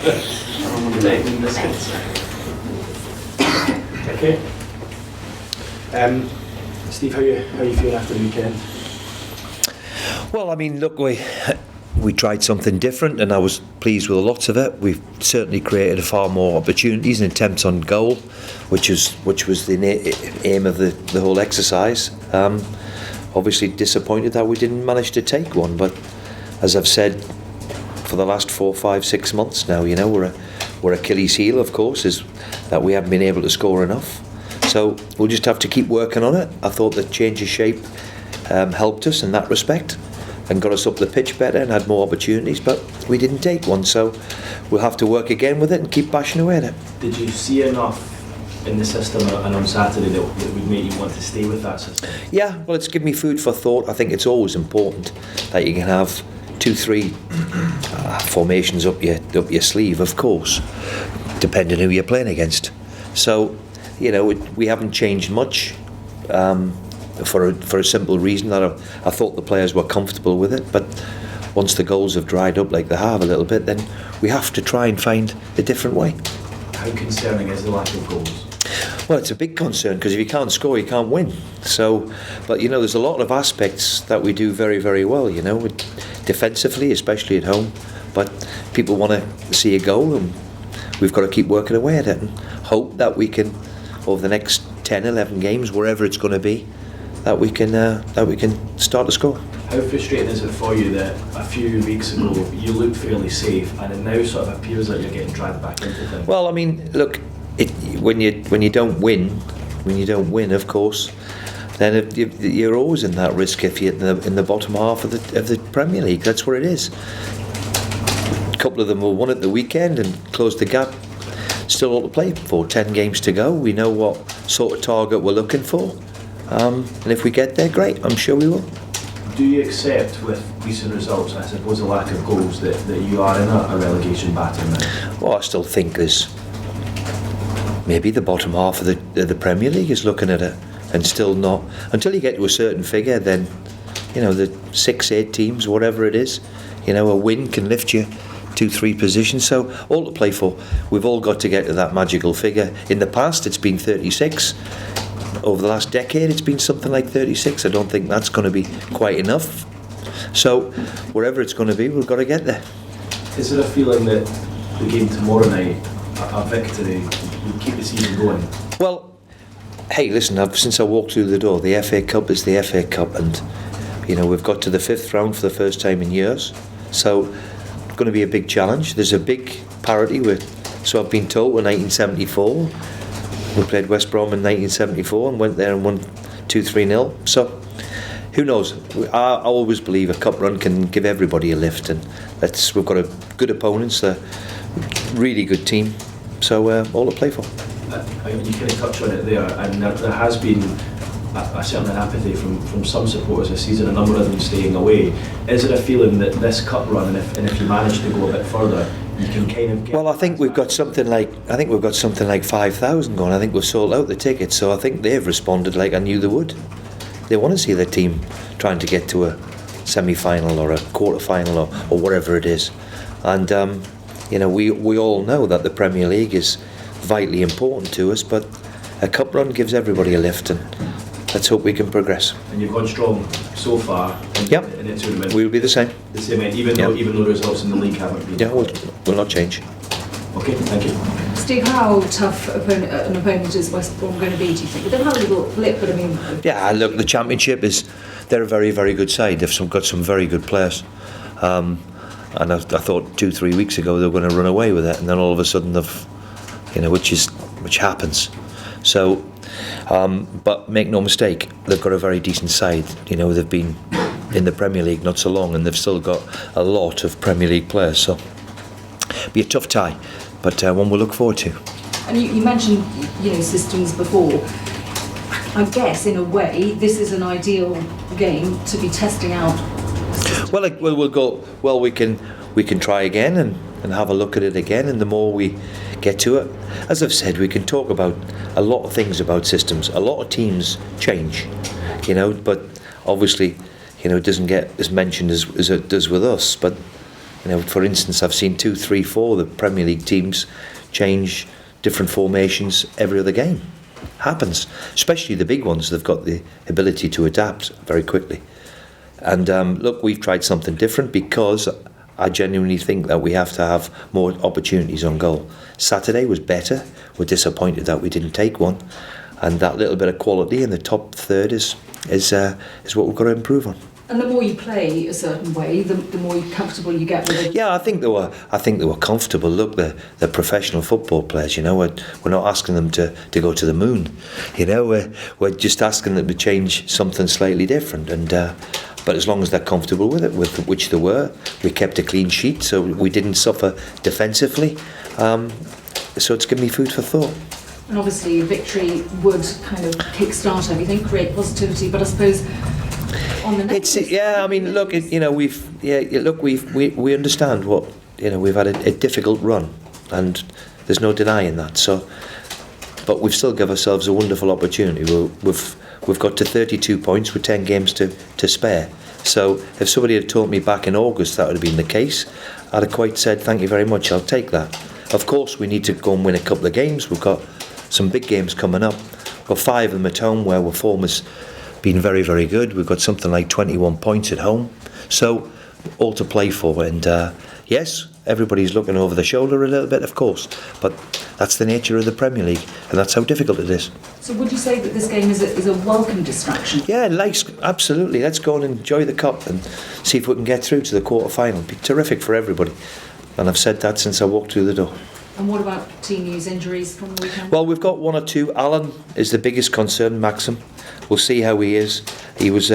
Okay. Steve, how you feeling after the weekend? Well, I mean, look, we tried something different, and I was pleased with lots of it. We've certainly created far more opportunities and attempts on goal, which was the aim of the whole exercise. Obviously disappointed that we didn't manage to take one, but as I've said for the last 4, 5, 6 months now, we're Achilles' heel, of course, is that we haven't been able to score enough. So we'll just have to keep working on it. I thought the change of shape helped us in that respect and got us up the pitch better and had more opportunities, but we didn't take one, so we'll have to work again with it and keep bashing away at it. Did you see enough in the system and on Saturday that would make you want to stay with that system? Yeah, well, it's given me food for thought. I think it's always important that you can have 2, 3 formations up your sleeve, of course, depending who you're playing against. So, we haven't changed much for a simple reason that I thought the players were comfortable with it. But once the goals have dried up like they have a little bit, then we have to try and find a different way. How concerning is the lack of goals? Well, it's a big concern because if you can't score, you can't win. So, but there's a lot of aspects that we do very, very well. Defensively, especially at home. But people want to see a goal, and we've got to keep working away at it and hope that we can, over the next 10, 11 games, wherever it's going to be, that we can start to score. How frustrating is it for you that a few weeks ago you looked fairly safe and it now sort of appears like you're getting dragged back into things? Well, I mean, look, when you don't win, of course, then you're always in that risk if you're in the bottom half of the Premier League. That's where it is. A couple of them will won at the weekend and closed the gap. Still all to play for. 10 games to go. We know what sort of target we're looking for, and if we get there, great. I'm sure we will. Do you accept, with recent results, I suppose, the lack of goals, that you are in a relegation battle now? Well, I still think there's maybe the bottom half of the Premier League is looking at it, and still not. Until you get to a certain figure, then the 6, 8 teams, whatever it is, a win can lift you 2, 3 positions. So all to play for. We've all got to get to that magical figure. In the past, it's been 36. Over the last decade, it's been something like 36. I don't think that's going to be quite enough. So wherever it's going to be, we've got to get there. Is there a feeling that the game tomorrow night, a victory, will keep the season going? Well, hey, listen, since I walked through the door, the FA Cup is the FA Cup, and we've got to the 5th round for the first time in years. So it's going to be a big challenge. There's a big parity so I've been told, in 1974. We played West Brom in 1974 and went there and won 2-3-0. So who knows? I always believe a cup run can give everybody a lift, and we've got a good opponents, a really good team. So all to play for. You kind of touch on it there, and there has been a certain apathy from some supporters this season, a number of them staying away. Is it a feeling that this cup run, and if you manage to go a bit further, you can kind of get... Well, I think we've got something like 5,000 going. I think we've sold out the tickets, so I think they've responded like I knew they would. They want to see their team trying to get to a semi-final or a quarter-final or whatever it is. And we all know that the Premier League is vitally important to us, but a cup run gives everybody a lift, and let's hope we can progress. And you've gone strong so far in the tournament. We'll be the same. The same, even though the results in the league haven't been. Yeah, we'll not change. Okay, thank you. Steve, how tough an opponent is West Brom going to be, do you think? They've had a little blip, but I mean... Yeah, look, the Championship they're a very, very good side. They've got some very good players. And I thought 2-3 weeks ago they were going to run away with it, and then all of a sudden which happens. So, but make no mistake, they've got a very decent side. They've been in the Premier League not so long, and they've still got a lot of Premier League players. So, be a tough tie, but one we'll look forward to. And you mentioned, systems before. I guess in a way, this is an ideal game to be testing out. Well, we'll go. Well, we can try again and have a look at it again, and the more we get to it, as I've said, we can talk about a lot of things about systems. A lot of teams change, but obviously, it doesn't get as mentioned as it does with us. But For instance, I've seen 2, 3, 4 the Premier League teams change different formations every other game. Happens, especially the big ones. They've got the ability to adapt very quickly. And look, we've tried something different because I genuinely think that we have to have more opportunities on goal. Saturday was better. We're disappointed that we didn't take one, and that little bit of quality in the top third is what we've got to improve on. And the more you play a certain way, the more comfortable you get with it. Yeah, I think they were comfortable. Look, they're professional football players. We're not asking them to go to the moon. We're just asking them to change something slightly different. And but as long as they're comfortable with it, with which they were, we kept a clean sheet, so we didn't suffer defensively. So it's given me food for thought. And obviously, a victory would kind of kickstart everything, create positivity. But I suppose on the next, we understand what we've had a difficult run, and there's no denying that. So, but we've still given ourselves a wonderful opportunity. We've got to 32 points with 10 games to spare. So if somebody had told me back in August that would have been the case, I'd have quite said, thank you very much, I'll take that. Of course, we need to go and win a couple of games. We've got some big games coming up. We've got 5 of them at home where our form has been very, very good. We've got something like 21 points at home. So all to play for. And yes, everybody's looking over the shoulder a little bit, of course. But that's the nature of the Premier League, and that's how difficult it is. So would you say that this game is a welcome distraction? Yeah, absolutely. Let's go and enjoy the cup and see if we can get through to the quarter-final. It'd be terrific for everybody. And I've said that since I walked through the door. And what about team news, injuries from the weekend? Well, we've got 1 or 2. Alan is the biggest concern, Maxim. We'll see how he is. He was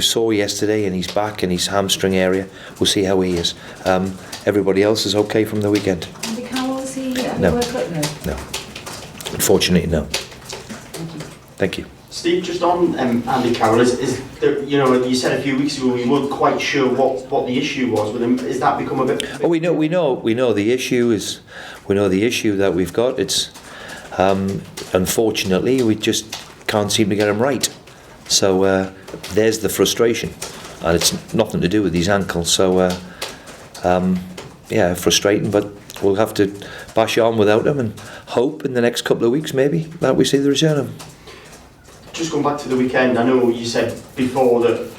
sore yesterday and he's back in his hamstring area. We'll see how he is. Everybody else is okay from the weekend. Andy Carroll, is he at No. the World Cup? No. Unfortunately, no. Thank you. Thank you. Steve, just on Andy Carroll, is there, you said a few weeks ago we weren't quite sure what the issue was with him. Is that become a bit? Oh, we know the issue is. We know the issue that we've got. It's unfortunately we just can't seem to get him right. So there's the frustration, and it's nothing to do with his ankles. So frustrating, but we'll have to bash on without him and hope in the next couple of weeks maybe that we see the return of him. Just going back to the weekend, I know you said before that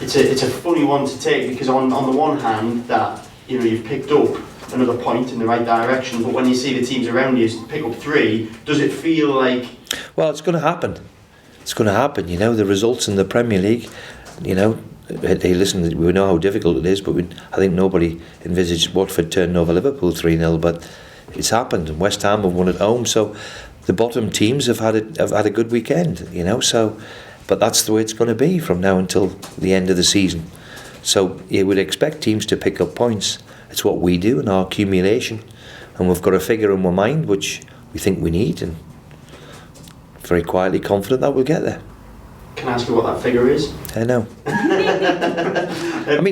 it's a funny one to take, because on the one hand that you've picked up another point in the right direction, but when you see the teams around you pick up 3, does it feel like? Well, it's going to happen. It's going to happen. The results in the Premier League. Hey, listen, we know how difficult it is, but I think nobody envisaged Watford turning over Liverpool 3-0, but it's happened, and West Ham have won at home. So the bottom teams have had a good weekend, So, but that's the way it's going to be from now until the end of the season. So you would expect teams to pick up points. It's what we do in our accumulation, and we've got a figure in our mind which we think we need, and very quietly confident that we'll get there. Can I ask you what that figure is? I know.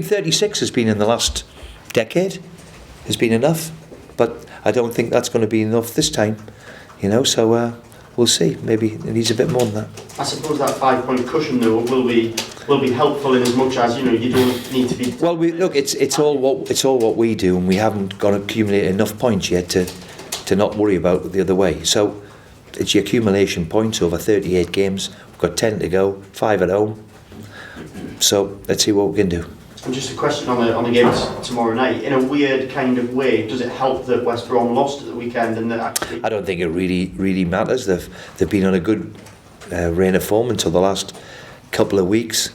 36 has been in the last decade. Has been enough, but I don't think that's going to be enough this time. So we'll see. Maybe it needs a bit more than that. I suppose that 5-point cushion though will be helpful in as much as you don't need to be. Well, it's all what we do, and we haven't got to accumulate enough points yet to not worry about the other way. So it's your accumulation points over 38 games. We've got 10 to go, 5 at home. So let's see what we can do. And just a question on the game tomorrow night. In a weird kind of way, does it help that West Brom lost at the weekend and that actually? I don't think it really matters. They've been on a good reign of form until the last couple of weeks.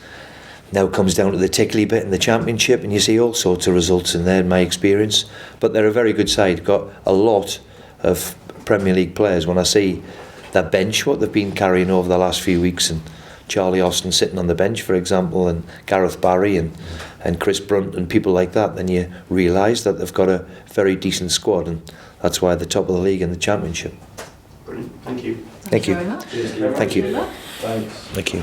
Now it comes down to the tickly bit in the Championship, and you see all sorts of results in there, in my experience. But they're a very good side. Got a lot of Premier League players. When I see that bench, what they've been carrying over the last few weeks, and Charlie Austin sitting on the bench, for example, and Gareth Barry and Chris Brunt and people like that, then you realise that they've got a very decent squad, and that's why they're top of the league in the Championship. Brilliant. Thank you. Thank you. Very much. Thank you. Thanks. Thank you.